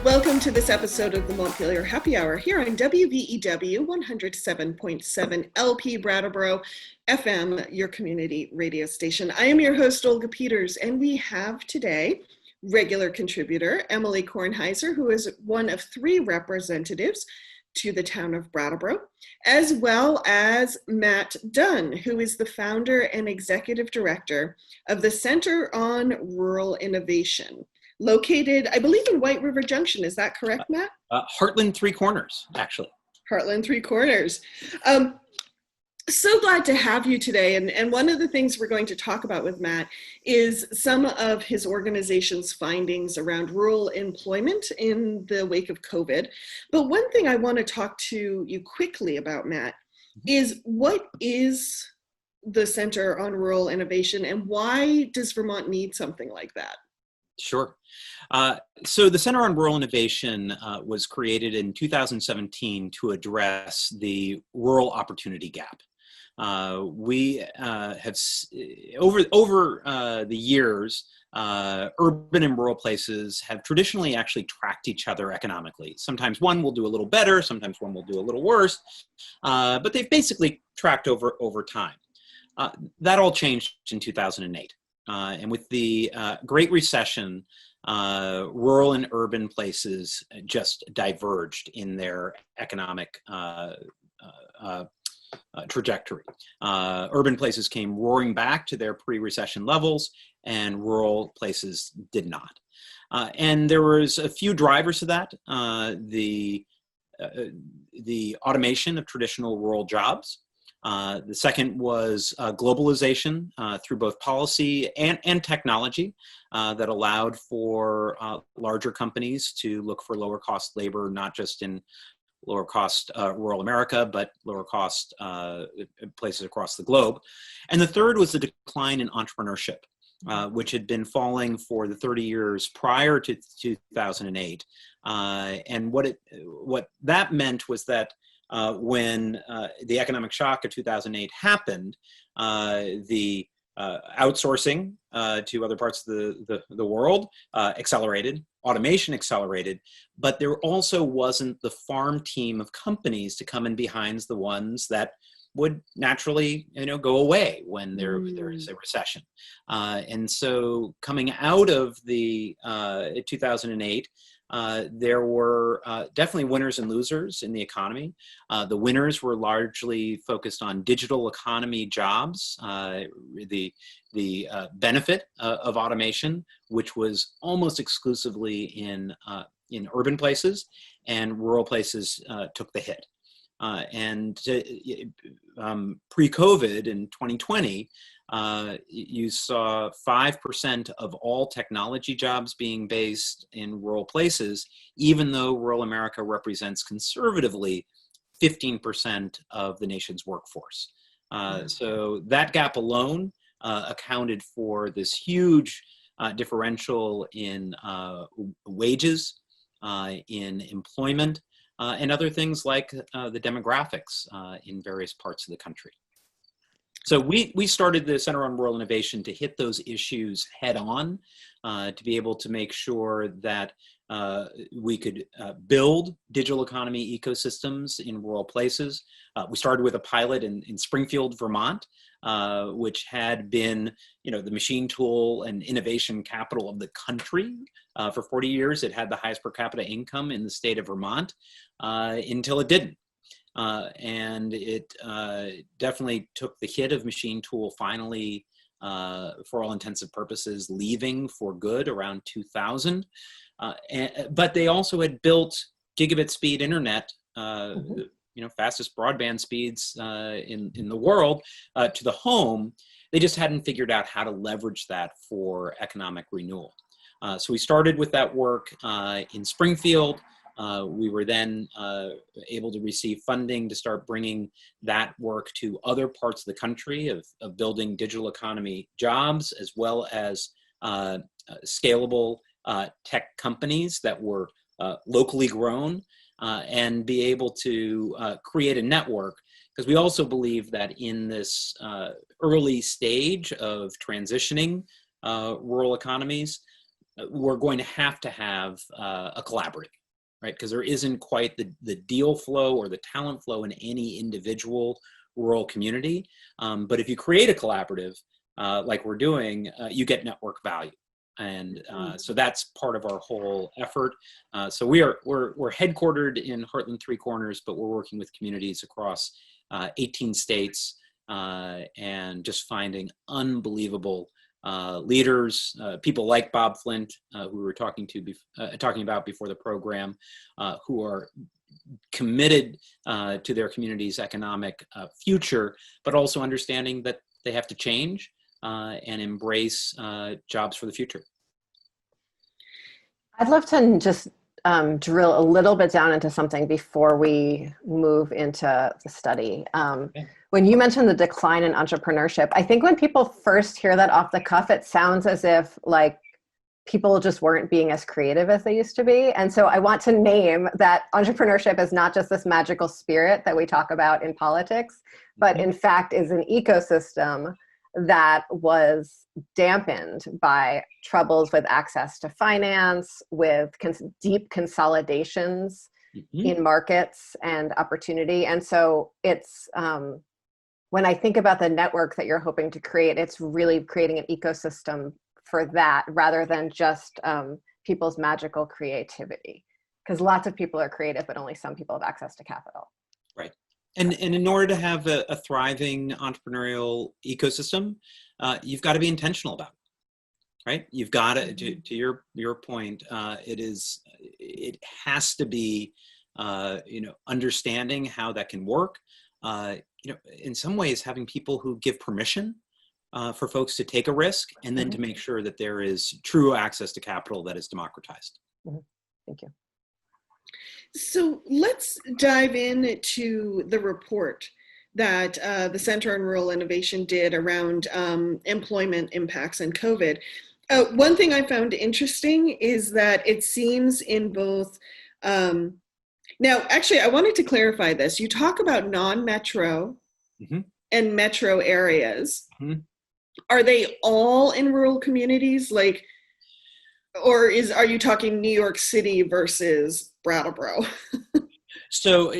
Welcome to this episode of the Montpelier Happy Hour here on WVEW 107.7 LP Brattleboro FM, your community radio station. I am your host, Olga Peters, and we have today regular contributor Emily Kornheiser, who is one of three representatives to the town of Brattleboro, as well as Matt Dunne, who is the founder and executive director of the Center on Rural Innovation, located, I believe, in White River Junction. Is that correct, Matt? Heartland Three Corners, actually. Heartland Three Corners. So glad to have you today. And one of the things we're going to talk about with Matt is some of his organization's findings around rural employment in the wake of COVID. But one thing I want to talk to you quickly about, Matt, is what is the Center on Rural Innovation and why does Vermont need something like that? Sure. So the Center on Rural Innovation was created in 2017 to address the rural opportunity gap. We have, over the years, urban and rural places have traditionally actually tracked each other economically. Sometimes one will do a little better, sometimes one will do a little worse, but they've basically tracked over time. That all changed in 2008. And with the Great Recession, rural and urban places just diverged in their economic trajectory. Urban places came roaring back to their pre-recession levels, and rural places did not. And there was a few drivers to that. The automation of traditional rural jobs. The second was globalization through both policy and technology that allowed for larger companies to look for lower cost labor, not just in lower cost rural America, but lower cost places across the globe. And the third was the decline in entrepreneurship, which had been falling for the 30 years prior to 2008. And what that meant was that when the economic shock of 2008 happened, the outsourcing to other parts of the world accelerated, automation accelerated, but there also wasn't the farm team of companies to come in behind the ones that would naturally, go away when there is a recession. And so coming out of the 2008, there were definitely winners and losers in the economy. The winners were largely focused on digital economy jobs, the benefit of automation, which was almost exclusively in urban places, and rural places took the hit. And pre-COVID in 2020, you saw 5% of all technology jobs being based in rural places, even though rural America represents conservatively 15% of the nation's workforce. So that gap alone accounted for this huge differential in wages, in employment, and other things like the demographics in various parts of the country. So we started the Center on Rural Innovation to hit those issues head on, to be able to make sure that we could build digital economy ecosystems in rural places. We started with a pilot in Springfield, Vermont, which had been, the machine tool and innovation capital of the country. For 40 years, it had the highest per capita income in the state of Vermont until it didn't. And it definitely took the hit of machine tool finally, for all intensive purposes, leaving for good around 2000. But they also had built gigabit speed internet, fastest broadband speeds in the world to the home. They just hadn't figured out how to leverage that for economic renewal. So we started with that work in Springfield. We were then able to receive funding to start bringing that work to other parts of the country of building digital economy jobs, as well as scalable tech companies that were locally grown, and be able to create a network. Because we also believe that in this early stage of transitioning rural economies, we're going to have a collaborative, right? Because there isn't quite the deal flow or the talent flow in any individual rural community. But if you create a collaborative, like we're doing, you get network value. And so that's part of our whole effort. So we're headquartered in Heartland Three Corners, but we're working with communities across 18 states and just finding unbelievable leaders, people like Bob Flint, who we were talking about before the program, who are committed to their community's economic future, but also understanding that they have to change and embrace jobs for the future. I'd love to just drill a little bit down into something before we move into the study. Okay. When you mentioned the decline in entrepreneurship, I think when people first hear that off the cuff, it sounds as if like people just weren't being as creative as they used to be. And so I want to name that entrepreneurship is not just this magical spirit that we talk about in politics, but in fact is an ecosystem that was dampened by troubles with access to finance, with deep consolidations in markets and opportunity. And so it's, when I think about the network that you're hoping to create, it's really creating an ecosystem for that rather than just people's magical creativity. Because lots of people are creative, but only some people have access to capital. Right. And in order to have a thriving entrepreneurial ecosystem, you've got to be intentional about it, right? You've got to your point, it has to be, understanding how that can work. In some ways, having people who give permission for folks to take a risk, and then to make sure that there is true access to capital that is democratized. Thank you. So let's dive into the report that the Center on Rural Innovation did around employment impacts and COVID. One thing I found interesting is that it seems in both, now actually I wanted to clarify this. You talk about non-metro and metro areas. Are they all in rural communities? Or are you talking New York City versus Brattleboro? So,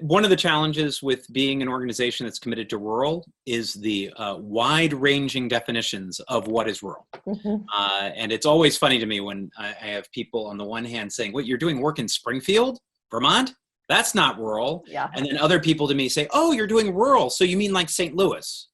one of the challenges with being an organization that's committed to rural is the wide-ranging definitions of what is rural. And it's always funny to me when I have people on the one hand saying, "What, you're doing work in Springfield, Vermont? That's not rural." Yeah. And then other people to me say, "Oh, you're doing rural, so you mean like St. Louis?"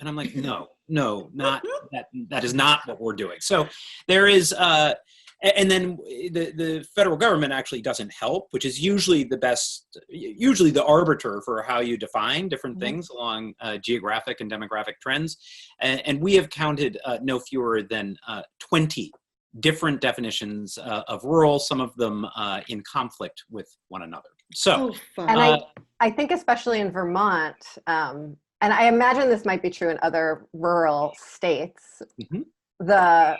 And I'm like, no, not that. That is not what we're doing. So there is, and then the federal government actually doesn't help, which is usually the arbiter for how you define different things along geographic and demographic trends. And we have counted no fewer than 20 different definitions of rural, some of them in conflict with one another. So, and I think especially in Vermont, and I imagine this might be true in other rural states, the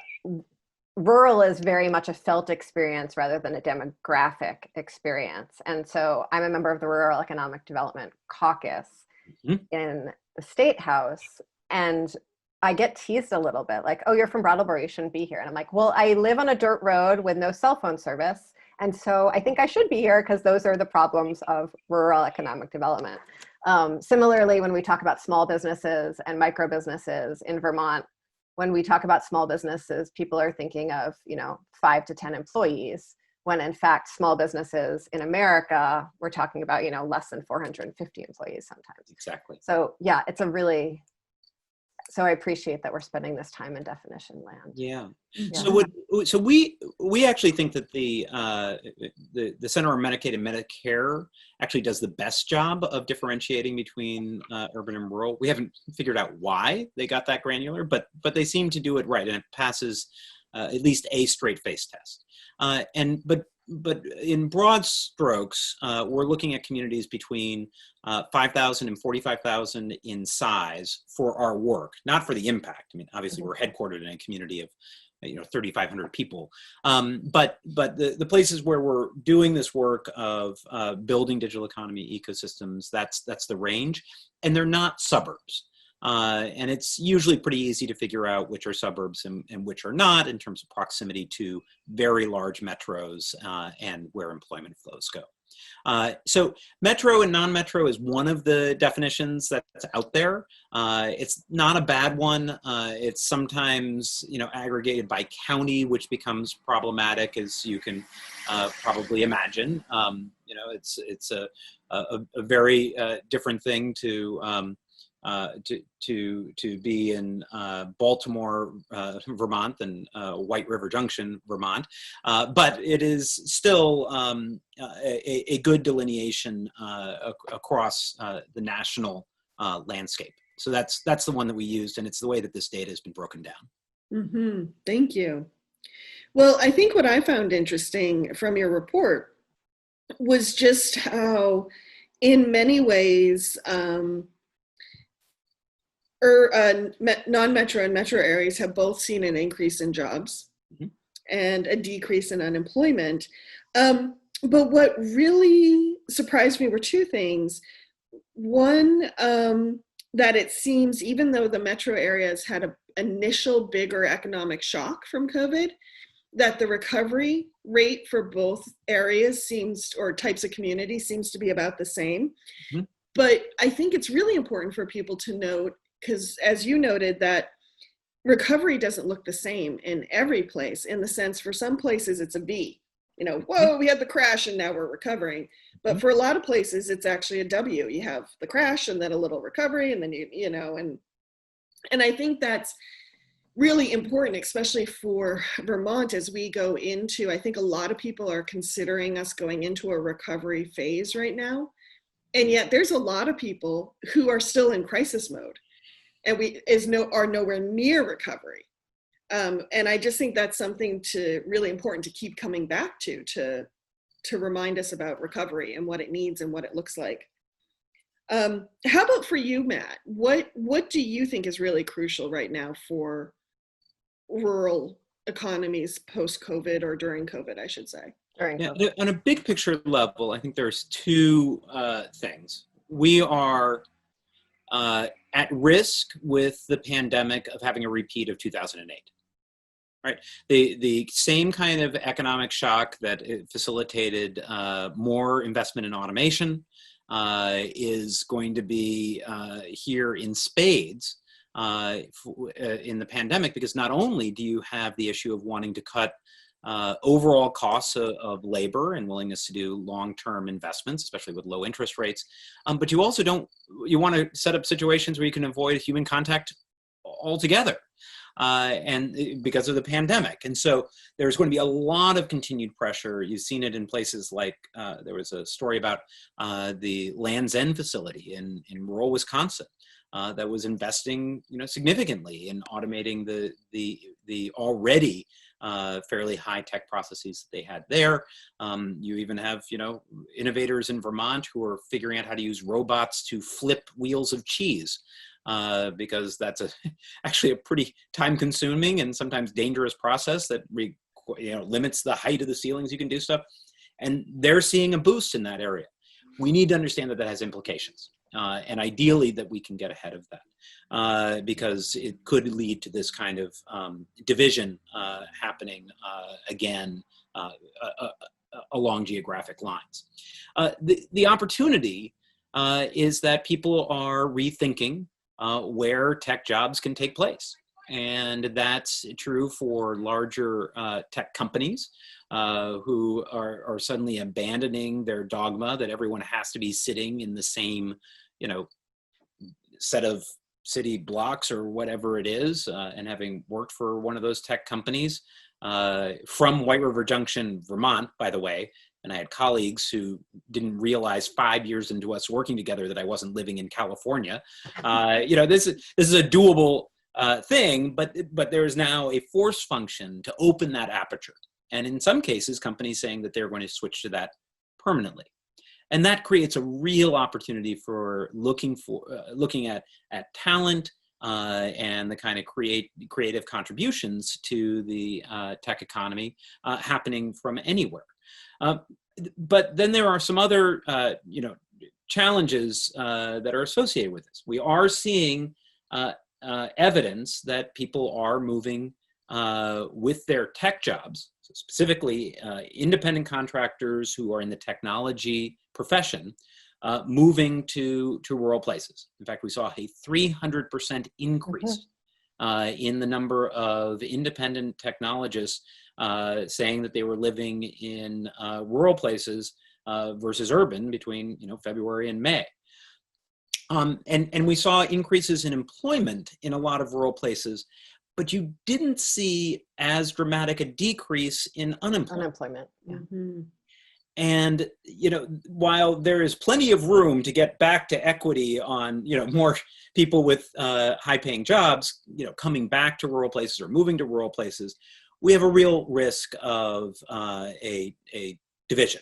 rural is very much a felt experience rather than a demographic experience. And so I'm a member of the Rural Economic Development Caucus in the State House, and I get teased a little bit like, "Oh, you're from Brattleboro, you shouldn't be here." And I'm like, well, I live on a dirt road with no cell phone service. And so I think I should be here because those are the problems of rural economic development. Similarly, when we talk about small businesses and micro businesses in Vermont, when we talk about small businesses, people are thinking of, 5 to 10 employees, when in fact, small businesses in America, we're talking about, less than 450 employees sometimes. Exactly. So yeah, so I appreciate that we're spending this time in definition land. Yeah. So we actually think that the Center on Medicaid and Medicare actually does the best job of differentiating between urban and rural. We haven't figured out why they got that granular, but they seem to do it right, and it passes at least a straight face test. But in broad strokes, we're looking at communities between 5,000 and 45,000 in size for our work, not for the impact. I mean, obviously we're headquartered in a community of 3,500 people. But the places where we're doing this work of building digital economy ecosystems, that's the range, and they're not suburbs. And it's usually pretty easy to figure out which are suburbs and which are not in terms of proximity to very large metros and where employment flows go. So metro and non-metro is one of the definitions that's out there. It's not a bad one. It's sometimes, aggregated by county, which becomes problematic, as you can probably imagine. It's a very different thing to be in Baltimore, Vermont, than White River Junction, Vermont, but it is still a good delineation across the national landscape. So that's the one that we used, and it's the way that this data has been broken down. Mm-hmm. Thank you. Well, I think what I found interesting from your report was just how, in many ways, non-metro and metro areas have both seen an increase in jobs and a decrease in unemployment. But what really surprised me were two things. One, that it seems, even though the metro areas had an initial bigger economic shock from COVID, that the recovery rate for both areas or types of communities seems to be about the same. Mm-hmm. But I think it's really important for people to note, because as you noted, that recovery doesn't look the same in every place, in the sense for some places it's a V. Whoa, we had the crash and now we're recovering. But for a lot of places, it's actually a W. You have the crash and then a little recovery, and then and I think that's really important, especially for Vermont, as we go into, I think a lot of people are considering us going into a recovery phase right now. And yet there's a lot of people who are still in crisis mode and are nowhere near recovery. And I just think that's something really important to keep coming back to remind us about recovery and what it needs and what it looks like. How about for you, Matt? What do you think is really crucial right now for rural economies post-COVID, or during COVID, I should say? On a big picture level, I think there's two things. We are at risk with the pandemic of having a repeat of 2008. Right, the same kind of economic shock that facilitated more investment in automation is going to be here in spades in the pandemic, because not only do you have the issue of wanting to cut overall costs of labor and willingness to do long-term investments, especially with low interest rates, but you also you want to set up situations where you can avoid human contact altogether. And because of the pandemic. And so there's going to be a lot of continued pressure. You've seen it in places like, there was a story about the Land's End facility in rural Wisconsin that was investing, significantly in automating the already fairly high-tech processes that they had there. You even have, innovators in Vermont who are figuring out how to use robots to flip wheels of cheese. Because that's actually a pretty time-consuming and sometimes dangerous process that limits the height of the ceilings you can do stuff. And they're seeing a boost in that area. We need to understand that that has implications, and ideally that we can get ahead of that, because it could lead to this kind of division happening again along geographic lines. The opportunity is that people are rethinking where tech jobs can take place. And that's true for larger tech companies who are suddenly abandoning their dogma that everyone has to be sitting in the same, set of city blocks or whatever it is, and having worked for one of those tech companies from White River Junction, Vermont, by the way. And I had colleagues who didn't realize 5 years into us working together that I wasn't living in California. This is a doable thing, but there is now a force function to open that aperture. And in some cases, companies saying that they're going to switch to that permanently. And that creates a real opportunity for looking at talent and the kind of creative contributions to the tech economy happening from anywhere. But then there are some other, challenges that are associated with this. We are seeing evidence that people are moving with their tech jobs, so specifically independent contractors who are in the technology profession, moving to rural places. In fact, we saw a 300% increase in the number of independent technologists saying that they were living in rural places versus urban between February and May. And we saw increases in employment in a lot of rural places, but you didn't see as dramatic a decrease in unemployment. Yeah. Mm-hmm. And while there is plenty of room to get back to equity on more people with high-paying jobs coming back to rural places or moving to rural places, we have a real risk of a division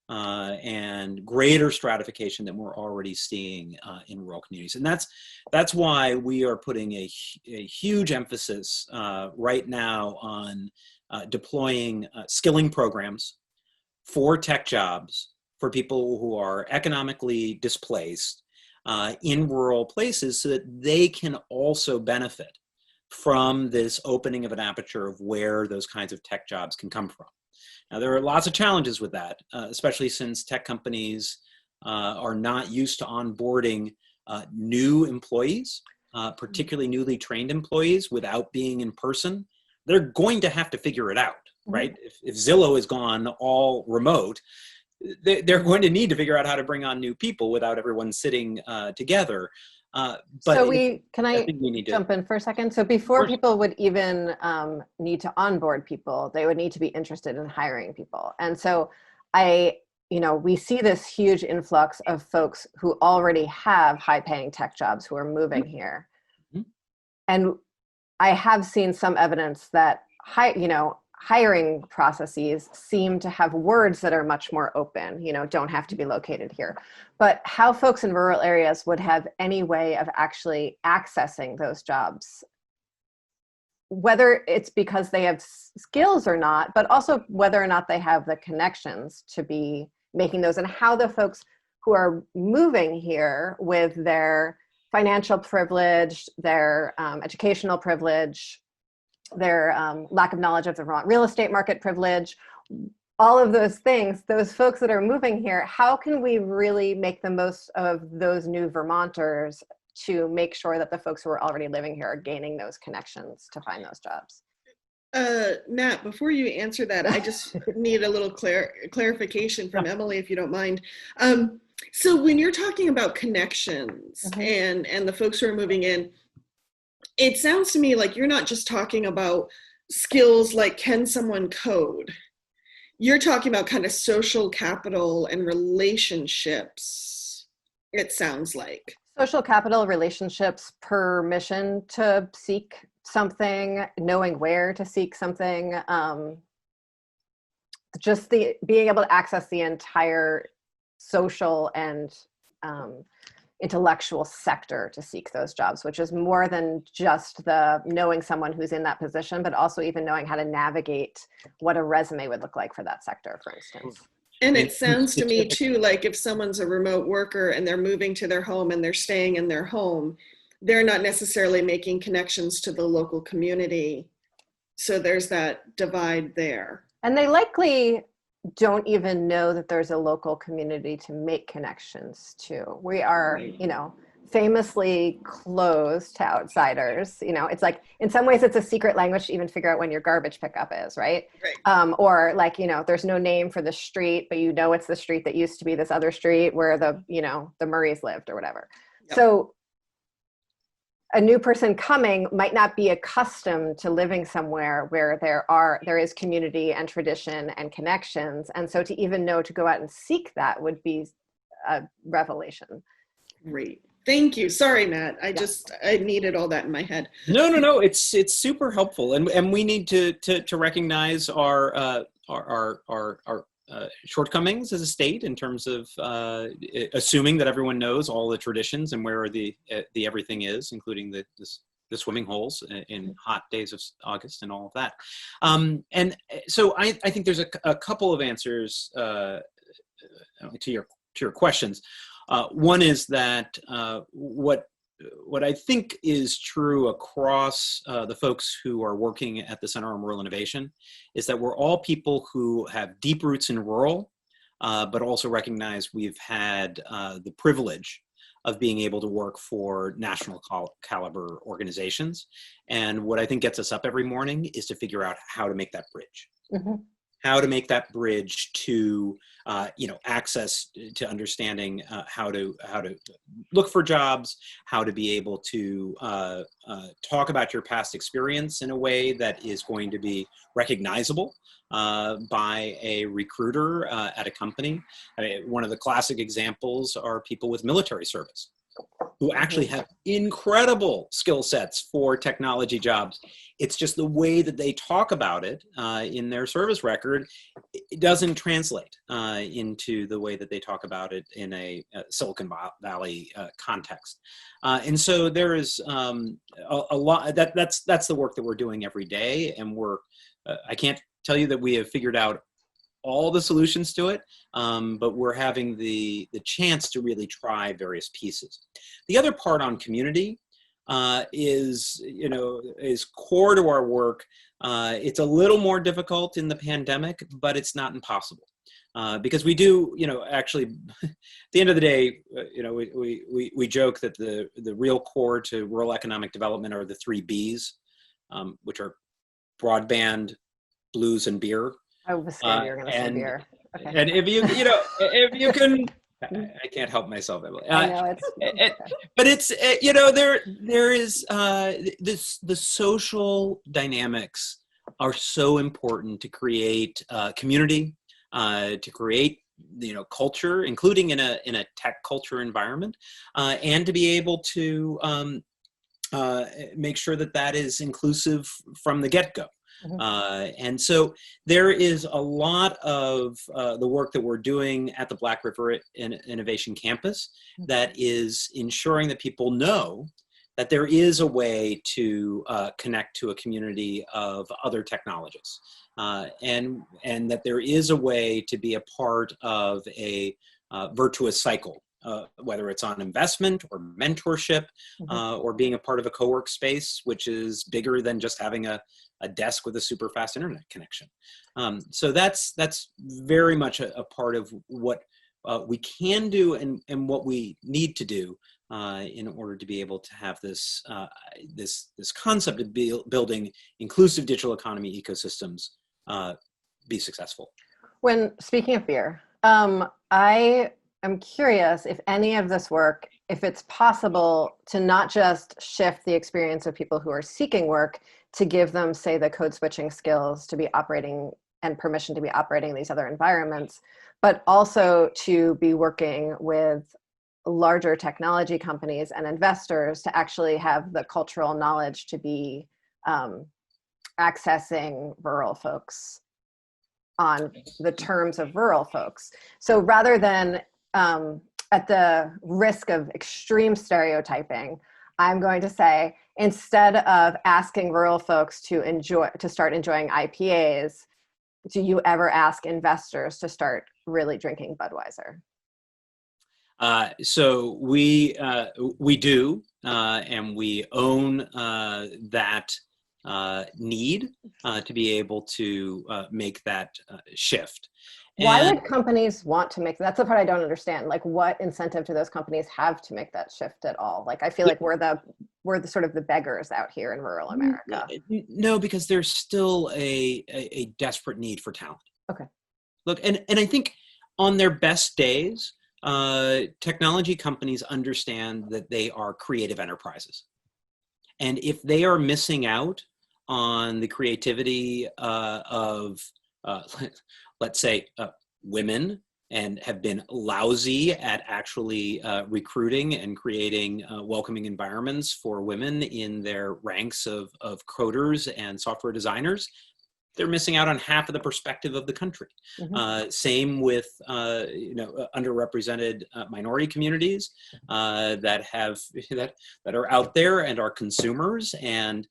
and greater stratification than we're already seeing in rural communities. And that's why we are putting a huge emphasis right now on deploying skilling programs for tech jobs for people who are economically displaced in rural places so that they can also benefit from this opening of an aperture of where those kinds of tech jobs can come from. Now, there are lots of challenges with that, especially since tech companies are not used to onboarding new employees, particularly newly trained employees, without being in person. They're going to have to figure it out, right? If Zillow is gone all remote, they're going to need to figure out how to bring on new people without everyone sitting together. But so can I think we need to jump in for a second? So before people would even need to onboard people, they would need to be interested in hiring people. And so we see this huge influx of folks who already have high-paying tech jobs who are moving here. And I have seen some evidence that hiring processes seem to have words that are much more open, don't have to be located here. But how folks in rural areas would have any way of actually accessing those jobs, whether it's because they have skills or not, but also whether or not they have the connections to be making those, and how the folks who are moving here with their financial privilege, their educational privilege, their lack of knowledge of the real estate market privilege, all of those things, those folks that are moving here, how can we really make the most of those new Vermonters to make sure that the folks who are already living here are gaining those connections to find those jobs? Nat, before you answer that, I just need a little clarification from Emily, if you don't mind. So when you're talking about connections and the folks who are moving in, it sounds to me like you're not just talking about skills like can someone code. You're talking about kind of social capital and relationships, it sounds like. Social capital, relationships, permission to seek something, knowing where to seek something, just being able to access the entire social and intellectual sector to seek those jobs, which is more than just the knowing someone who's in that position, but also even knowing how to navigate what a resume would look like for that sector, for instance. And it sounds to me too, like if someone's a remote worker and they're moving to their home and they're staying in their home, they're not necessarily making connections to the local community. So there's that divide there. And they likely don't even know that there's a local community to make connections to. We are, famously closed to outsiders. It's like, in some ways it's a secret language to even figure out when your garbage pickup is, right? Or like, there's no name for the street, but it's the street that used to be this other street where the Murrays lived or whatever. Yep. So a new person coming might not be accustomed to living somewhere where there is community and tradition and connections. And so to even know to go out and seek that would be a revelation. Great. Thank you. Sorry, Matt. I needed all that in my head. No. It's super helpful. And we need to recognize our shortcomings as a state in terms of assuming that everyone knows all the traditions and where the everything is, including the swimming holes in hot days of August and all of that. And so I think there's a couple of answers to your questions. One is that what what I think is true across the folks who are working at the Center on Rural Innovation is that we're all people who have deep roots in rural, but also recognize we've had the privilege of being able to work for national caliber organizations. And what I think gets us up every morning is to figure out how to make that bridge. Mm-hmm. How to make that bridge to, access to understanding how to look for jobs, how to be able to talk about your past experience in a way that is going to be recognizable by a recruiter at a company. I mean, one of the classic examples are people with military service who actually have incredible skill sets for technology jobs. It's just the way that they talk about it in their service record, it doesn't translate into the way that they talk about it in a Silicon Valley context. And so there is a lot, that's the work that we're doing every day. And I can't tell you that we have figured out all the solutions to it, but we're having the chance to really try various pieces. The other part on community is core to our work. It's a little more difficult in the pandemic, but it's not impossible. Because we do, actually, at the end of the day, we joke that the real core to rural economic development are the 3 Bs, which are broadband, blues, and beer. I was scared you were going to say beer. Okay. And if you can, I can't help myself. I know but it's there is the social dynamics are so important to create community, to create culture, including in a tech culture environment, and to be able to make sure that is inclusive from the get-go. Mm-hmm. And so there is a lot of the work that we're doing at the Black River Innovation Campus that is ensuring that people know that there is a way to connect to a community of other technologists, and that there is a way to be a part of a virtuous cycle. Whether it's on investment or mentorship, or being a part of a co-work space, which is bigger than just having a desk with a super fast internet connection. So that's very much a part of what we can do and what we need to do in order to be able to have this this concept of building inclusive digital economy ecosystems be successful. When speaking of beer, I'm curious if any of this work, if it's possible to not just shift the experience of people who are seeking work to give them, say, the code switching skills to be operating and permission to be operating these other environments, but also to be working with larger technology companies and investors to actually have the cultural knowledge to be accessing rural folks on the terms of rural folks. So rather than at the risk of extreme stereotyping, I'm going to say, instead of asking rural folks to start enjoying IPAs, do you ever ask investors to start really drinking Budweiser? So we do, and we own that need to be able to make that shift. Why would companies want to make, that's the part I don't understand. Like, what incentive do those companies have to make that shift at all? Like, I feel like we're the sort of the beggars out here in rural America. No, because there's still a desperate need for talent. Okay. Look, and I think on their best days, technology companies understand that they are creative enterprises. And if they are missing out on the creativity of let's say women, and have been lousy at actually recruiting and creating welcoming environments for women in their ranks of coders and software designers, they're missing out on half of the perspective of the country. Mm-hmm. Same with underrepresented minority communities that are out there and are consumers and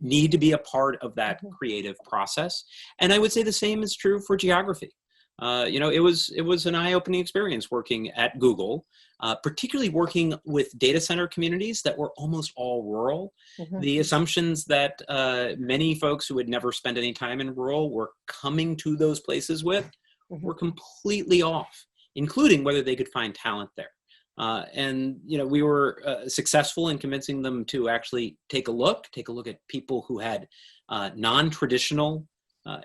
need to be a part of that creative process. And I would say the same is true for geography. it was an eye-opening experience working at Google, particularly working with data center communities that were almost all rural. Mm-hmm. The assumptions that many folks who had never spent any time in rural were coming to those places with were completely off, including whether they could find talent there. And we were successful in convincing them to actually take a look at people who had non-traditional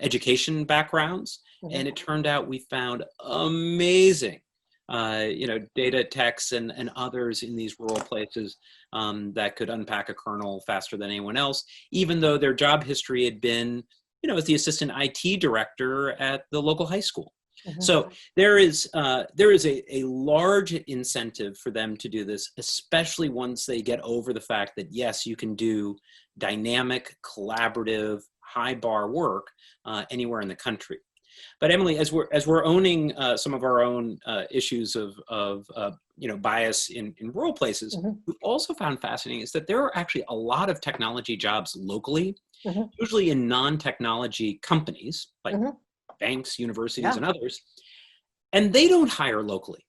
education backgrounds. And it turned out we found amazing, data techs and others in these rural places that could unpack a kernel faster than anyone else, even though their job history had been, as the assistant IT director at the local high school. So there is a large incentive for them to do this, especially once they get over the fact that, yes, you can do dynamic, collaborative, high bar work anywhere in the country. But Emily, as we're owning some of our own issues of bias in rural places, we've also found fascinating is that there are actually a lot of technology jobs locally, usually in non-technology companies like banks, universities, and others, and they don't hire locally.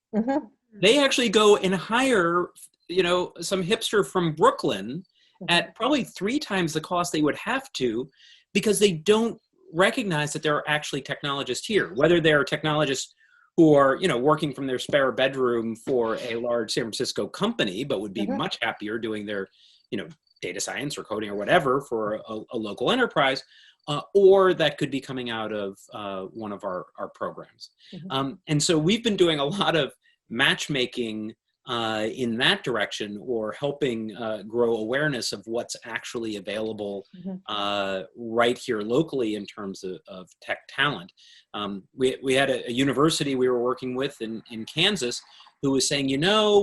They actually go and hire, some hipster from Brooklyn at probably 3 times the cost they would have to, because they don't recognize that there are actually technologists here, whether they're technologists who are, working from their spare bedroom for a large San Francisco company, but would be much happier doing their, data science or coding or whatever for a local enterprise. Or that could be coming out of one of our programs. And so we've been doing a lot of matchmaking in that direction, or helping grow awareness of what's actually available right here locally in terms of tech talent. We had a university we were working with in Kansas who was saying,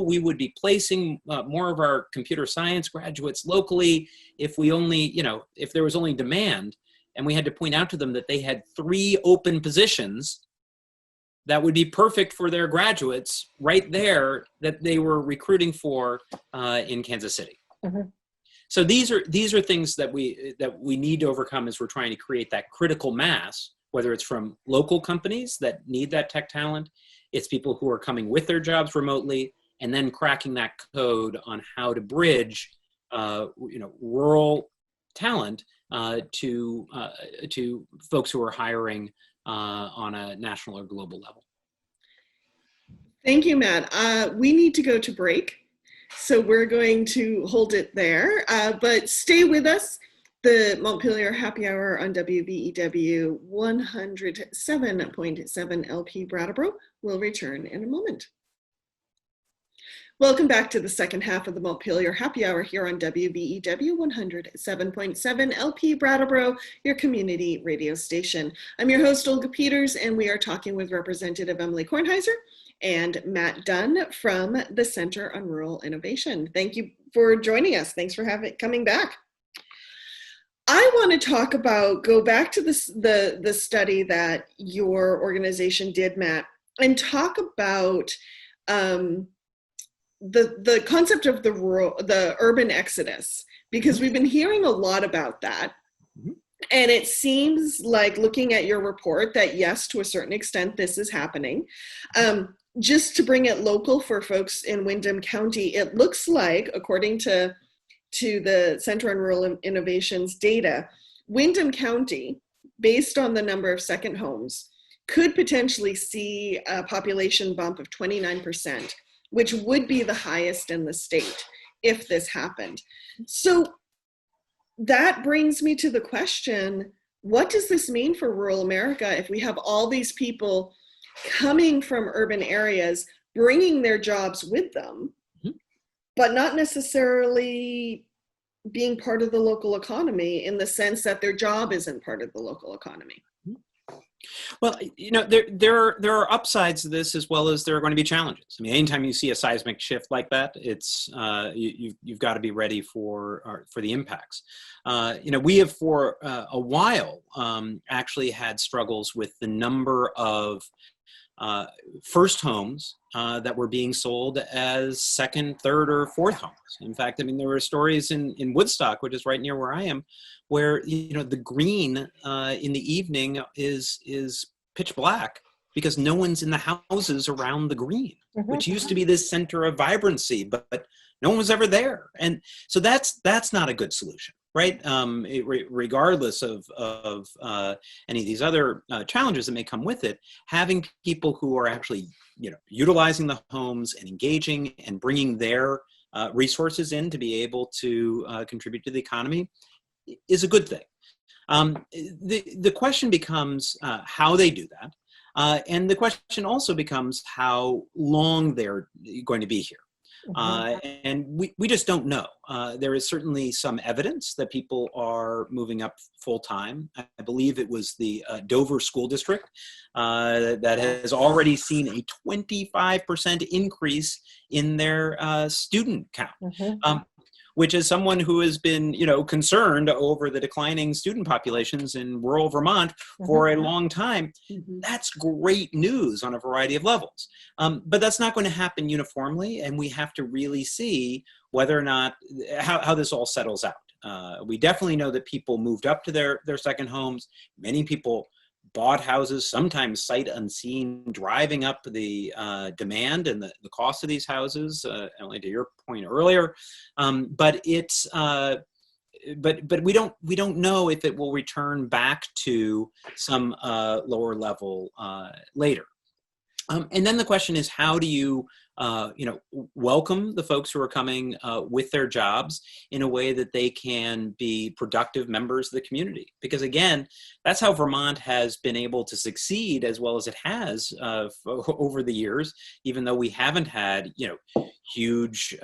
we would be placing more of our computer science graduates locally if we only, if there was only demand. And we had to point out to them that they had 3 open positions that would be perfect for their graduates right there that they were recruiting for in Kansas City. So these are things that we need to overcome as we're trying to create that critical mass, whether it's from local companies that need that tech talent, it's people who are coming with their jobs remotely, and then cracking that code on how to bridge rural talent to folks who are hiring on a national or global level. Thank you, Matt. We need to go to break, so we're going to hold it there, but stay with us. The Montpelier Happy Hour on WVEW 107.7 LP Brattleboro will return in a moment. Welcome back to the second half of the Montpelier Happy Hour here on WVEW 107.7 LP Brattleboro, your community radio station. I'm your host, Olga Peters, and we are talking with Representative Emily Kornheiser and Matt Dunne from the Center on Rural Innovation. Thank you for joining us. Thanks for coming back. I want to go back to the study that your organization did, Matt, and talk about the concept of the urban exodus, because we've been hearing a lot about that. And it seems like, looking at your report, that yes, to a certain extent, this is happening. Just to bring it local for folks in Windham County, it looks like, according to the Center on Rural Innovation's data, Windham County, based on the number of second homes, could potentially see a population bump of 29%, which would be the highest in the state if this happened. So that brings me to the question, what does this mean for rural America if we have all these people coming from urban areas, bringing their jobs with them, but not necessarily being part of the local economy, in the sense that their job isn't part of the local economy? Well, there are upsides to this as well as there are going to be challenges. I mean, anytime you see a seismic shift like that, it's you've got to be ready for the impacts. We have for a while actually had struggles with the number of first homes that were being sold as second, third, or fourth homes. In fact, I mean, there were stories in Woodstock, which is right near where I am, where the green in the evening is pitch black because no one's in the houses around the green, Mm-hmm. which used to be this center of vibrancy, but no one was ever there. And so that's not a good solution, right? Regardless of any of these other challenges that may come with it, having people who are actually, utilizing the homes and engaging and bringing their resources in to be able to contribute to the economy is a good thing. The question becomes how they do that. And the question also becomes how long they're going to be here. And we just don't know. There is certainly some evidence that people are moving up full time. I believe it was the Dover School District that has already seen a 25% increase in their student count. Which is someone who has been, concerned over the declining student populations in rural Vermont for a long time. That's great news on a variety of levels. But that's not going to happen uniformly, and we have to really see whether or not, how this all settles out. We definitely know that people moved up to their second homes. Many people bought houses, sometimes sight unseen, driving up the demand and the cost of these houses, only to your point earlier. But it's but we don't know if it will return back to some lower level later. And then the question is, how do you welcome the folks who are coming with their jobs in a way that they can be productive members of the community? Because again, that's how Vermont has been able to succeed as well as it has over the years, even though we haven't had, huge,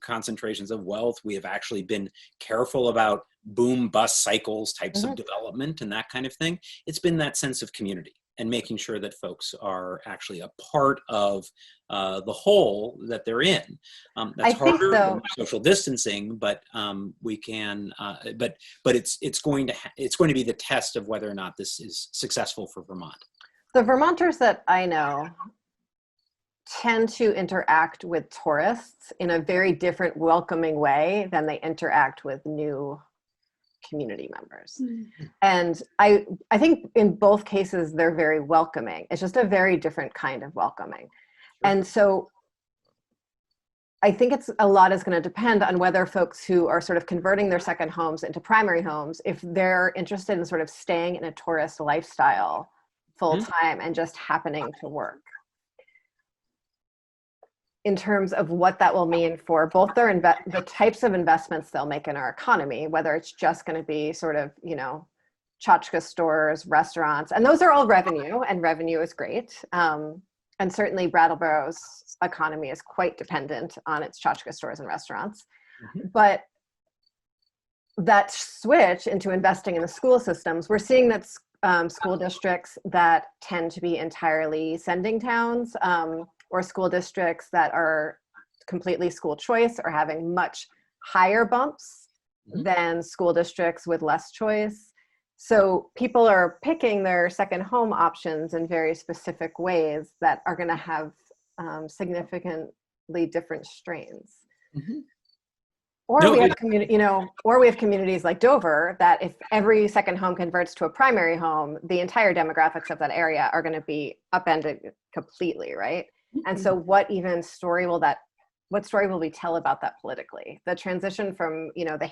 concentrations of wealth. We have actually been careful about boom bust cycles, types of development and that kind of thing. It's been that sense of community and making sure that folks are actually a part of the whole that they're in. That's harder than social distancing, but we can. But it's going to be the test of whether or not this is successful for Vermont. The Vermonters that I know tend to interact with tourists in a very different, welcoming way than they interact with new community members. And I think in both cases, they're very welcoming. It's just a very different kind of welcoming. And so I think a lot is going to depend on whether folks who are sort of converting their second homes into primary homes, if they're interested in sort of staying in a tourist lifestyle full time and just happening to work. In terms of what that will mean for both the types of investments they'll make in our economy, whether it's just going to be sort of, tchotchke stores, restaurants, and those are all revenue, and revenue is great. And certainly Brattleboro's economy is quite dependent on its tchotchke stores and restaurants. But that switch into investing in the school systems, we're seeing that school districts that tend to be entirely sending towns, or school districts that are completely school choice are having much higher bumps than school districts with less choice. So people are picking their second home options in very specific ways that are going to have significantly different strains. Or we have communities like Dover that if every second home converts to a primary home, the entire demographics of that area are going to be upended completely, right? And so what story will we tell about that politically? The transition from, the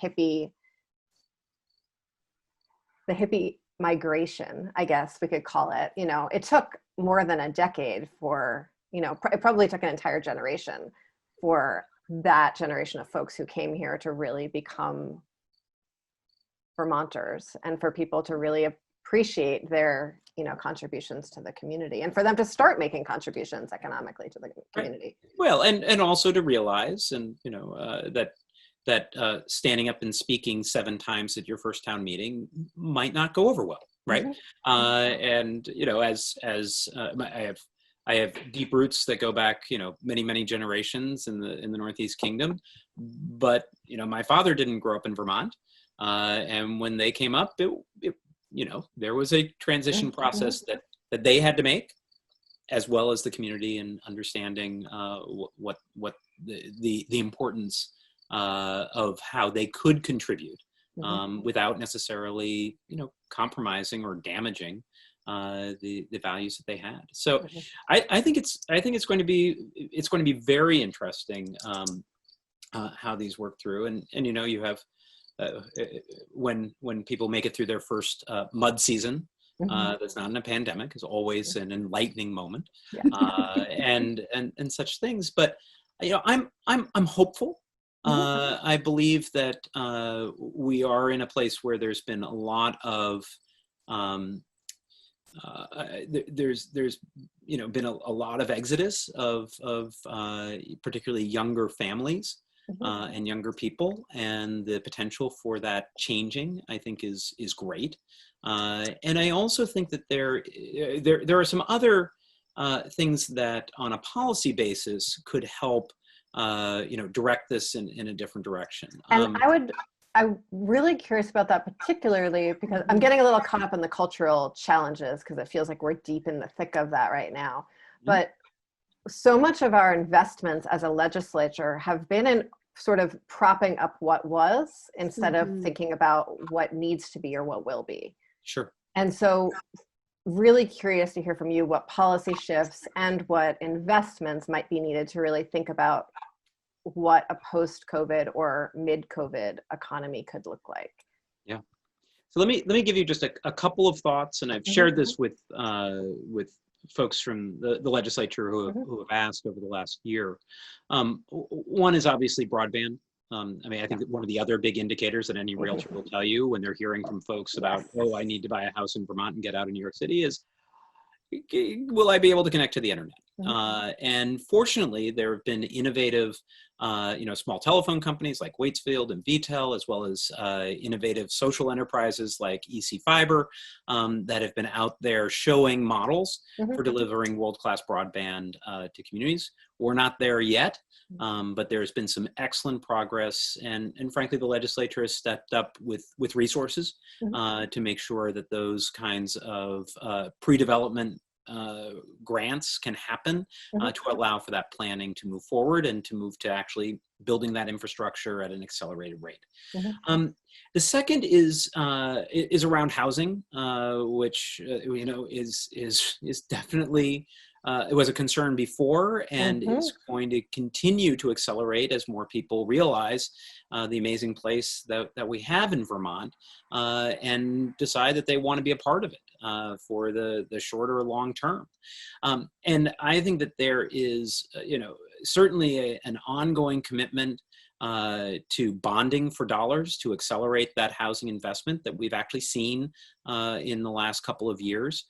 hippie migration, I guess we could call it, it took more than a decade for, it probably took an entire generation for that generation of folks who came here to really become Vermonters and for people to really appreciate their contributions to the community and for them to start making contributions economically to the community. Well, and also to realize that standing up and speaking 7 times at your first town meeting might not go over well, right? And I have deep roots that go back many generations in the Northeast Kingdom, but my father didn't grow up in Vermont, and when they came up, there was a transition process that they had to make, as well as the community, and understanding what the importance of how they could contribute without necessarily, compromising or damaging the values that they had. So I think it's going to be very interesting how these work through. And you have when people make it through their first mud season, that's not in a pandemic, is always an enlightening moment, and such things. But I'm hopeful. I believe that we are in a place where there's been a lot of there's been a lot of exodus of particularly younger families and younger people, and the potential for that changing, I think, is great. And I also think that there are some other things that, on a policy basis, could help direct this in a different direction. And I'm really curious about that, particularly because I'm getting a little caught up in the cultural challenges, because it feels like we're deep in the thick of that right now. But so much of our investments as a legislature have been in sort of propping up what was, instead of thinking about what needs to be or what will be. Sure. And so really curious to hear from you what policy shifts and what investments might be needed to really think about what a post-COVID or mid-COVID economy could look like. Yeah. So let me give you just a couple of thoughts, and I've shared this with folks from the legislature who have asked over the last year. One is obviously broadband. I think that one of the other big indicators that any realtor will tell you when they're hearing from folks about, I need to buy a house in Vermont and get out of New York City, is, will I be able to connect to the internet? And fortunately, there have been innovative, small telephone companies like Waitsfield and VTEL, as well as innovative social enterprises like EC Fiber, that have been out there showing models for delivering world-class broadband to communities. We're not there yet, but there's been some excellent progress, and frankly, the legislature has stepped up with resources to make sure that those kinds of pre-development grants can happen to allow for that planning to move forward and to move to actually building that infrastructure at an accelerated rate. The second is around housing, which is definitely it was a concern before, and is going to continue to accelerate as more people realize the amazing place that we have in Vermont, and decide that they want to be a part of it for the shorter or long term. And I think that there is, certainly an ongoing commitment to bonding for dollars to accelerate that housing investment that we've actually seen in the last couple of years.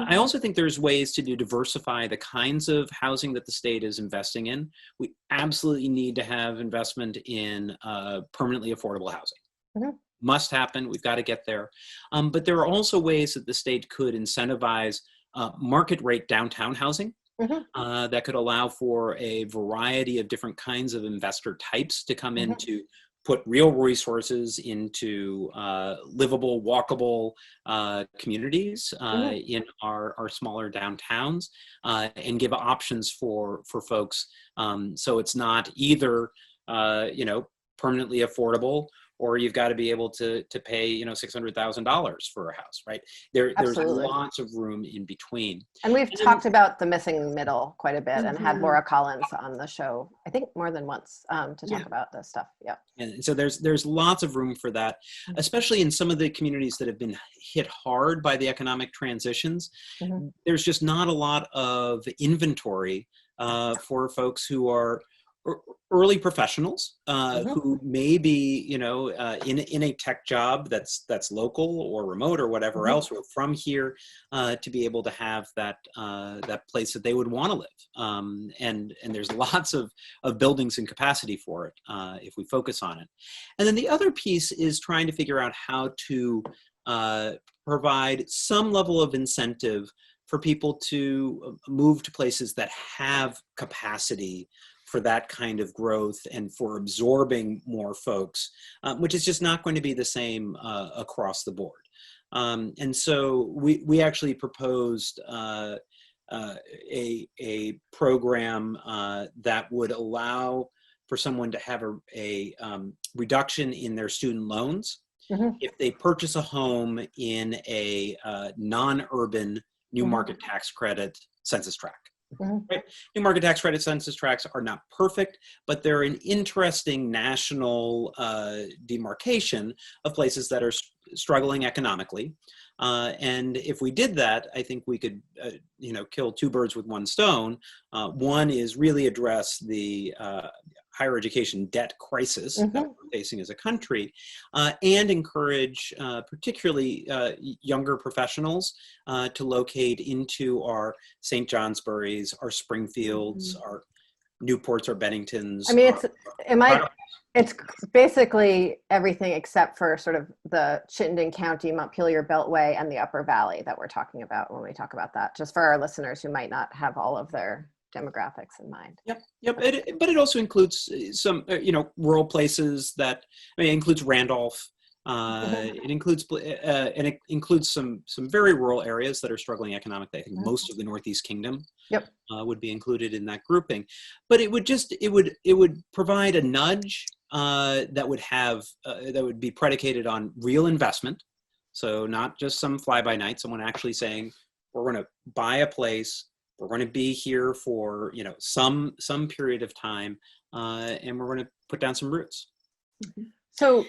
I also think there's ways to diversify the kinds of housing that the state is investing in. We absolutely need to have investment in permanently affordable housing. Must happen. We've got to get there. But there are also ways that the state could incentivize market rate downtown housing. That could allow for a variety of different kinds of investor types to come in to put real resources into livable, walkable communities in our smaller downtowns, and give options for folks. So it's not either permanently affordable, or you've got to be able to pay $600,000 for a house, right? There's lots of room in between. And we've talked about the missing middle quite a bit, and had Laura Collins on the show, I think more than once, to talk about this stuff. Yeah. And so there's lots of room for that, especially in some of the communities that have been hit hard by the economic transitions. There's just not a lot of inventory for folks who are early professionals who may be, in a tech job that's local or remote or whatever else, or from here, to be able to have that place that they would want to live. And there's lots of buildings and capacity for it if we focus on it. And then the other piece is trying to figure out how to provide some level of incentive for people to move to places that have capacity for that kind of growth and for absorbing more folks, which is just not going to be the same across the board. And so we actually proposed a program that would allow for someone to have a reduction in their student loans if they purchase a home in a non-urban new market tax credit census tract. Right? New market tax credit census tracts are not perfect, but they're an interesting national demarcation of places that are struggling economically. And if we did that, I think we could, kill two birds with one stone. One is really address the higher education debt crisis that we're facing as a country, and encourage particularly younger professionals to locate into our St. Johnsbury's, our Springfields, our Newports, our Benningtons. I mean, it's basically everything except for sort of the Chittenden County, Montpelier Beltway, and the Upper Valley that we're talking about when we talk about that, just for our listeners who might not have all of their demographics in mind. Yep. But it also includes some, rural places it includes Randolph. It includes some very rural areas that are struggling economically. I think most of the Northeast Kingdom would be included in that grouping. But it would provide a nudge that would be predicated on real investment. So not just some fly by night. Someone actually saying, we're going to buy a place. We're going to be here for some period of time, and we're going to put down some roots. So,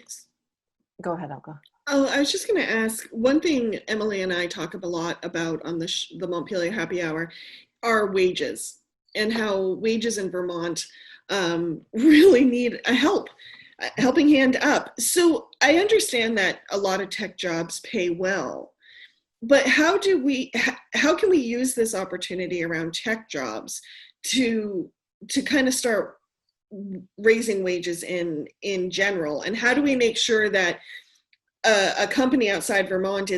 go ahead, Elka. Oh, I was just going to ask, one thing Emily and I talk a lot about on the Montpelier Happy Hour are wages, and how wages in Vermont really need a helping hand up. So I understand that a lot of tech jobs pay well. But how can we use this opportunity around tech jobs to kind of start raising wages in general? And how do we make sure that a company outside Vermont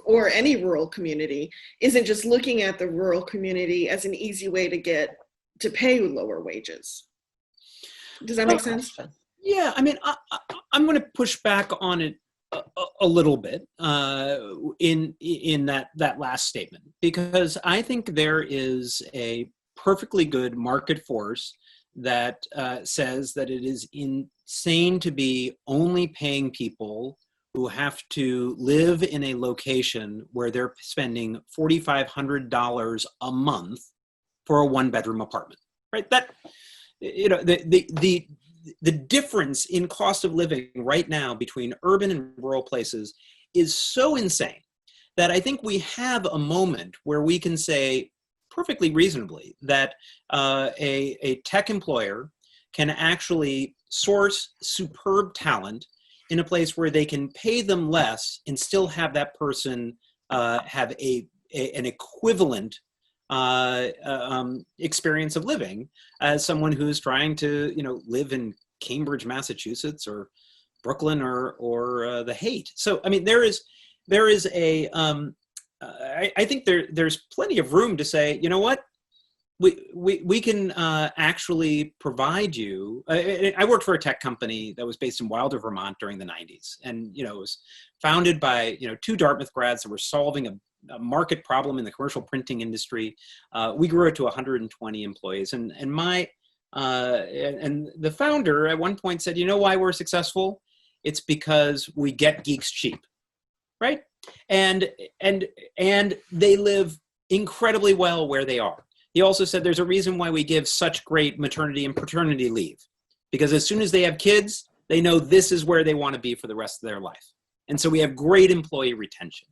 or any rural community isn't just looking at the rural community as an easy way to pay lower wages? Does that make sense? Yeah, I mean, I'm going to push back on it a little bit in that last statement, because I think there is a perfectly good market force that says that it is insane to be only paying people who have to live in a location where they're spending $4,500 a month for a one-bedroom apartment, right? That, the difference in cost of living right now between urban and rural places is so insane that I think we have a moment where we can say perfectly reasonably that a tech employer can actually source superb talent in a place where they can pay them less and still have that person have an equivalent experience of living as someone who's trying to, live in Cambridge, Massachusetts, or Brooklyn, or the Haight. So, I mean, there's plenty of room to say, you know what, we can actually provide you. I worked for a tech company that was based in Wilder, Vermont during the 90s, and it was founded by two Dartmouth grads that were solving a market problem in the commercial printing industry. We grew it to 120 employees, and the founder at one point said, "You know why we're successful? It's because we get geeks cheap, right? And they live incredibly well where they are." He also said there's a reason why we give such great maternity and paternity leave, because as soon as they have kids, they know this is where they want to be for the rest of their life. And so we have great employee retention.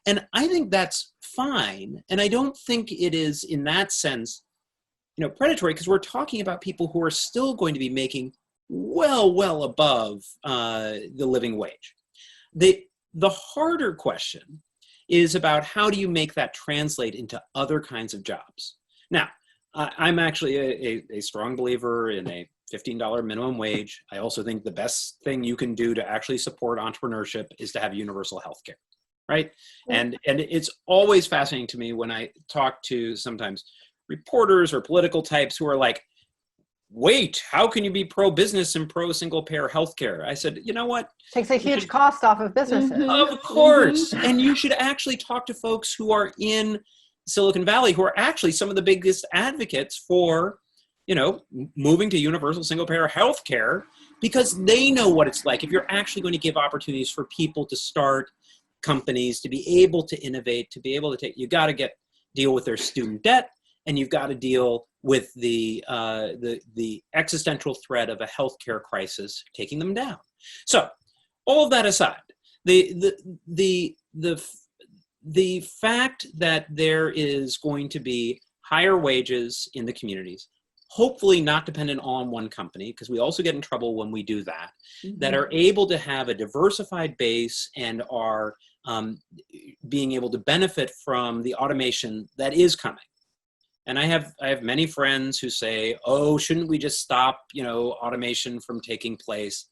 And I think that's fine. And I don't think it is in that sense, predatory, because we're talking about people who are still going to be making well above the living wage. The harder question is about how do you make that translate into other kinds of jobs? Now, I'm actually a strong believer in a $15 minimum wage. I also think the best thing you can do to actually support entrepreneurship is to have universal health care, right? And it's always fascinating to me when I talk to sometimes reporters or political types who are like, wait, how can you be pro-business and pro-single-payer healthcare? I said, you know what? Takes a huge cost off of businesses. Of course. And you should actually talk to folks who are in Silicon Valley, who are actually some of the biggest advocates for, moving to universal single-payer healthcare, because they know what it's like. If you're actually going to give opportunities for people to start companies, to be able to innovate, to be able to take, you got to deal with their student debt, and you've got to deal with the existential threat of a healthcare crisis taking them down. So, all of that aside, the fact that there is going to be higher wages in the communities, hopefully not dependent on one company, because we also get in trouble when we do that, that are able to have a diversified base and are being able to benefit from the automation that is coming. And I have many friends who say, "Oh, shouldn't we just stop, automation from taking place?"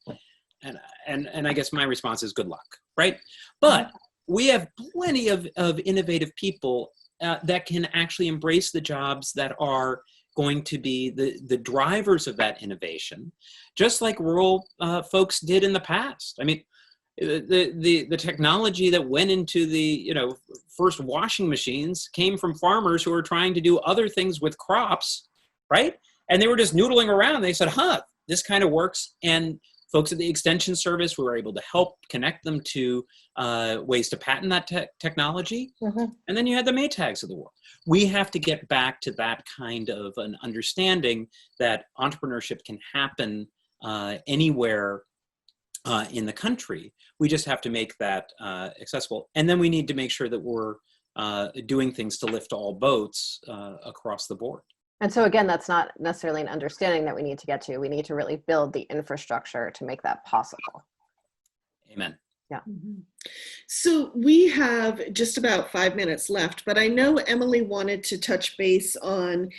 And I guess my response is, good luck, right? But we have plenty of innovative people that can actually embrace the jobs that are going to be the drivers of that innovation, just like rural folks did in the past. I mean, the technology that went into the first washing machines came from farmers who were trying to do other things with crops, right? And they were just noodling around. They said, this kind of works. And folks at the Extension Service were able to help connect them to ways to patent that technology. And then you had the Maytags of the world. We have to get back to that kind of an understanding that entrepreneurship can happen anywhere in the country. We just have to make that accessible. And then we need to make sure that we're doing things to lift all boats across the board. And so again, that's not necessarily an understanding that we need to get to. We need to really build the infrastructure to make that possible. Amen. Yeah. So we have just about 5 minutes left, but I know Emily wanted to touch base on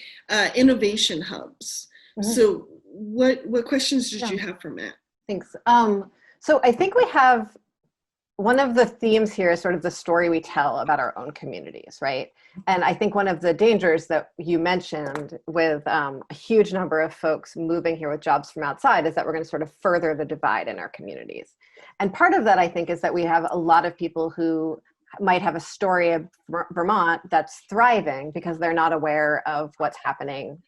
innovation hubs. So what questions did you have for Matt? Thanks. So I think we have, one of the themes here is sort of the story we tell about our own communities, right? And I think one of the dangers that you mentioned with a huge number of folks moving here with jobs from outside is that we're going to sort of further the divide in our communities. And part of that, I think, is that we have a lot of people who might have a story of Vermont that's thriving because they're not aware of what's happening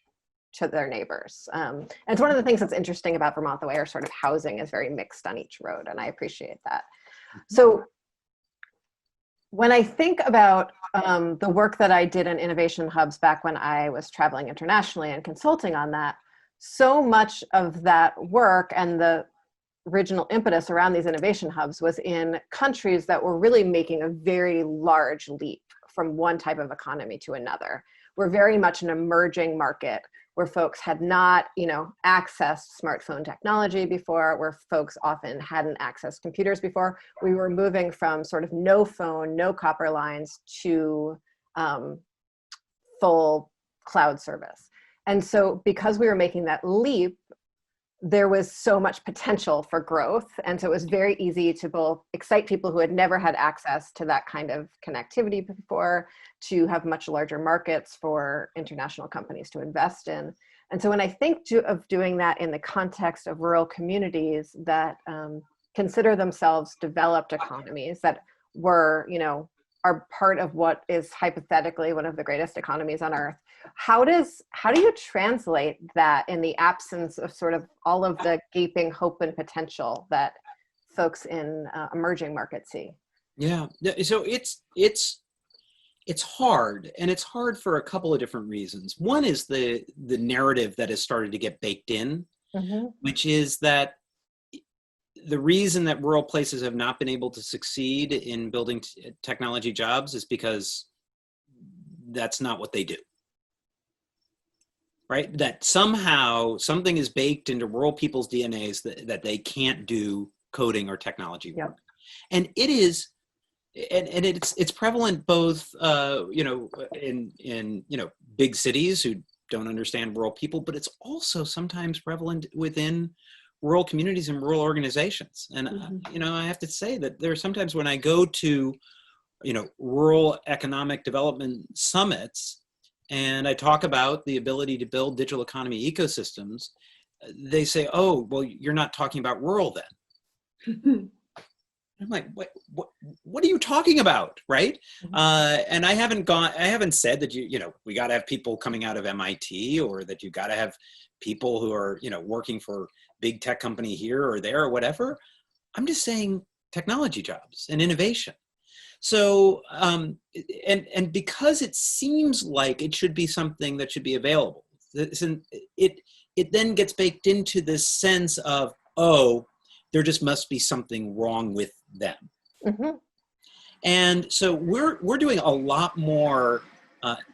to their neighbors. And it's one of the things that's interesting about Vermont, the way our sort of housing is very mixed on each road, and I appreciate that. So when I think about the work that I did in innovation hubs back when I was traveling internationally and consulting on that, so much of that work and the original impetus around these innovation hubs was in countries that were really making a very large leap from one type of economy to another. We're very much an emerging market where folks had not, accessed smartphone technology before, where folks often hadn't accessed computers before. We were moving from sort of no phone, no copper lines to full cloud service. And so because we were making that leap, there was so much potential for growth. And so it was very easy to both excite people who had never had access to that kind of connectivity before, to have much larger markets for international companies to invest in. And so when I think of doing that in the context of rural communities that consider themselves developed economies, that were, are part of what is hypothetically one of the greatest economies on earth, how do you translate that in the absence of sort of all of the gaping hope and potential that folks in emerging markets see? Yeah, so it's hard, and it's hard for a couple of different reasons. One is the narrative that has started to get baked in, which is that the reason that rural places have not been able to succeed in building technology jobs is because that's not what they do. Right? That somehow something is baked into rural people's DNAs that they can't do coding or technology work. And it is, and it's prevalent both, in big cities who don't understand rural people, but it's also sometimes prevalent within rural communities and rural organizations. And, I have to say that there are sometimes when I go to, rural economic development summits, and I talk about the ability to build digital economy ecosystems, they say, "Oh, well, you're not talking about rural then." I'm like, what are you talking about, right? And I haven't said that we got to have people coming out of MIT, or that you got to have people who are working for big tech company here or there or whatever. I'm just saying technology jobs and innovation. So, and because it seems like it should be something that should be available, it then gets baked into this sense of, oh, there just must be something wrong with them. Mm-hmm. And so we're doing a lot more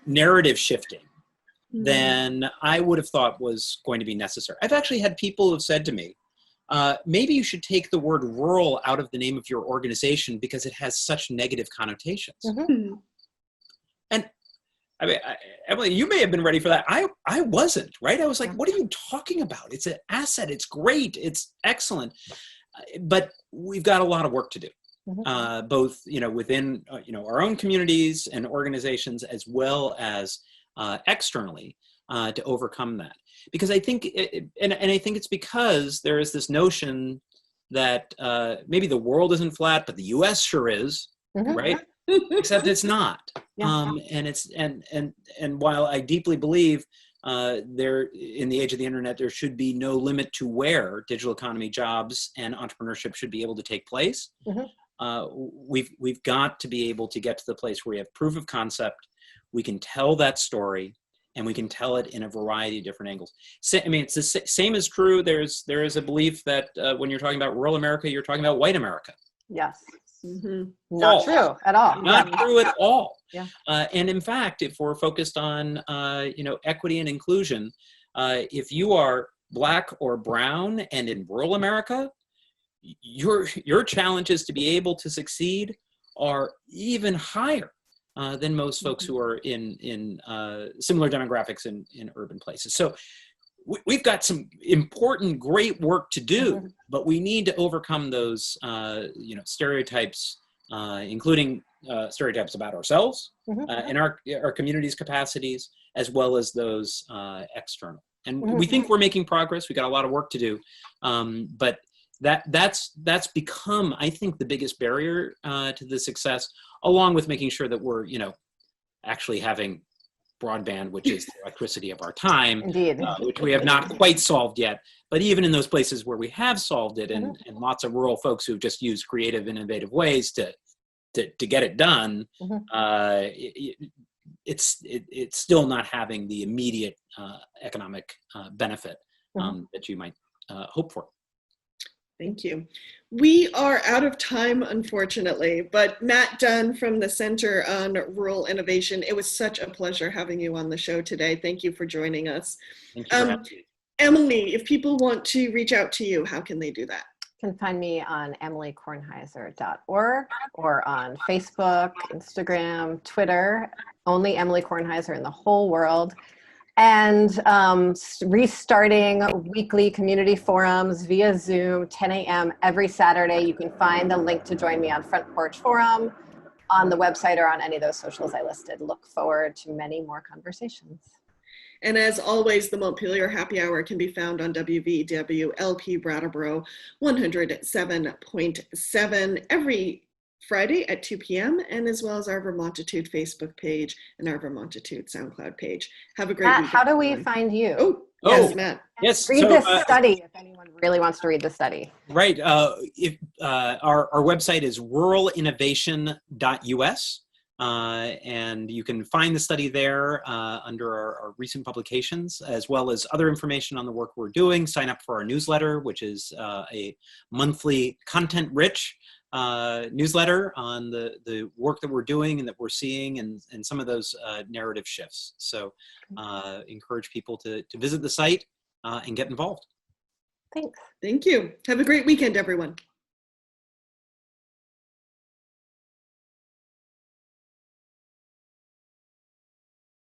narrative shifting than I would have thought was going to be necessary. I've actually had people who have said to me, maybe you should take the word rural out of the name of your organization because it has such negative connotations. Mm-hmm. And I mean, Emily, you may have been ready for that. I wasn't, right? I was like, what are you talking about? It's an asset. It's great. It's excellent. But we've got a lot of work to do. Both, within, our own communities and organizations, as well as externally, to overcome that. Because I think, and I think it's because there is this notion that maybe the world isn't flat, but the U.S. sure is, right? Except it's not. Yeah. And while I deeply believe there, in the age of the internet, there should be no limit to where digital economy jobs and entrepreneurship should be able to take place. We've got to be able to get to the place where we have proof of concept. We can tell that story, and we can tell it in a variety of different angles. I mean, it's the same is true. There is a belief that when you're talking about rural America, you're talking about white America. Yes. Not true at all. Not true at all. Yeah. And in fact, if we're focused on equity and inclusion, if you are Black or brown and in rural America, your challenges to be able to succeed are even higher than most folks who are in similar demographics in urban places. So we've got some important, great work to do, but we need to overcome those, stereotypes, including stereotypes about ourselves and our community's capacities, as well as those external. And we think we're making progress. We got a lot of work to do, but that's become, I think, the biggest barrier to the success, along with making sure that we're, actually having broadband, which is the electricity of our time, which we have not quite solved yet. But even in those places where we have solved it, and lots of rural folks who've just used creative, innovative ways to get it done, it's still not having the immediate economic benefit that you might hope for. Thank you. We are out of time, unfortunately, but Matt Dunne from the Center on Rural Innovation, it was such a pleasure having you on the show today. Thank you for joining us. Thank you for having me. Emily, if people want to reach out to you, how can they do that? You can find me on emilykornheiser.org or on Facebook, Instagram, Twitter, only Emily Kornheiser in the whole world. And restarting weekly community forums via Zoom, 10 a.m. every Saturday. You can find the link to join me on Front Porch Forum on the website or on any of those socials I listed. Look forward to many more conversations. And as always, the Montpelier Happy Hour can be found on WVEW LP Brattleboro 107.7 every Friday at 2 p.m. and as well as our Vermontitude Facebook page and our Vermontitude SoundCloud page. Have a great weekend. How do we find you? Yes, Matt. Yes. Read this study if anyone really wants to read the study. Right. Our website is ruralinnovation.us. And you can find the study there under our recent publications, as well as other information on the work we're doing. Sign up for our newsletter, which is a monthly content-rich newsletter on the work that we're doing and that we're seeing and some of those narrative shifts. So encourage people to visit the site and get involved. Thanks. Thank you. Have a great weekend, everyone.